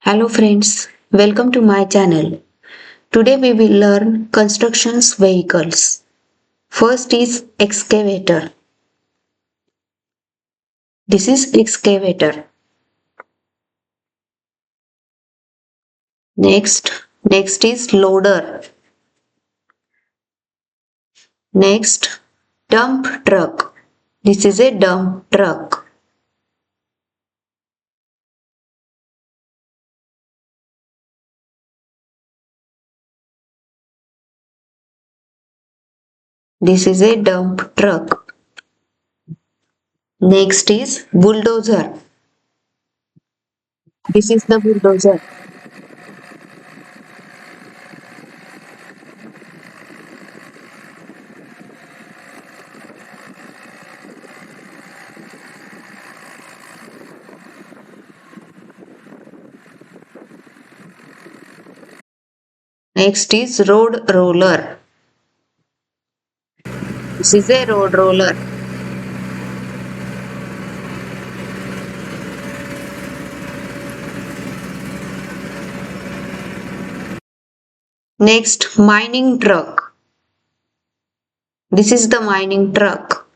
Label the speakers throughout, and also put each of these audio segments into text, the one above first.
Speaker 1: Hello friends, welcome to my channel. Today we will learn constructions vehicles. First is excavator. This is excavator. Next is loader. Next, dump truck. This is a dump truck. This is a dump truck. Next is bulldozer. This is the bulldozer. Next is road roller. This is a road roller. Next, mining truck. This is the mining truck.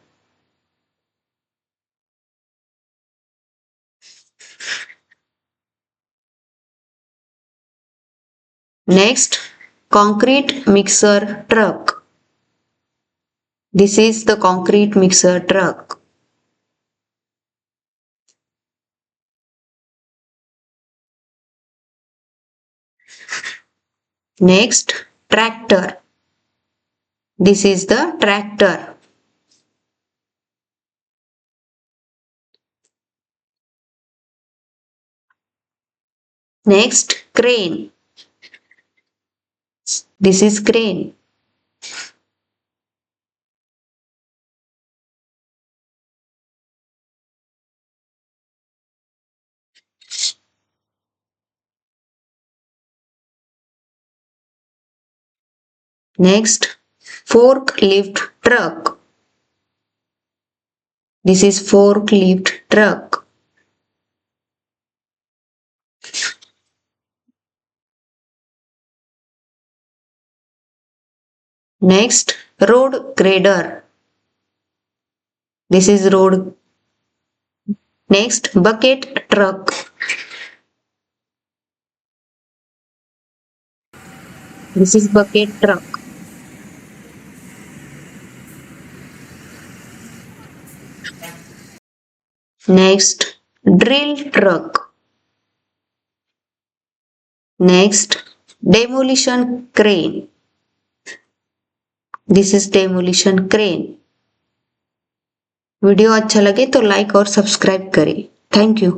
Speaker 1: Next, concrete mixer truck. This is the concrete mixer truck. Next, tractor. This is the tractor. Next, crane. This is crane. Next, forklift truck. This is forklift truck. Next, road grader. This is road. Next, bucket truck. This is bucket truck. Next, drill truck. Next, demolition crane. This is demolition crane. Video अच्छा लगे तो like और subscribe करें। Thank you.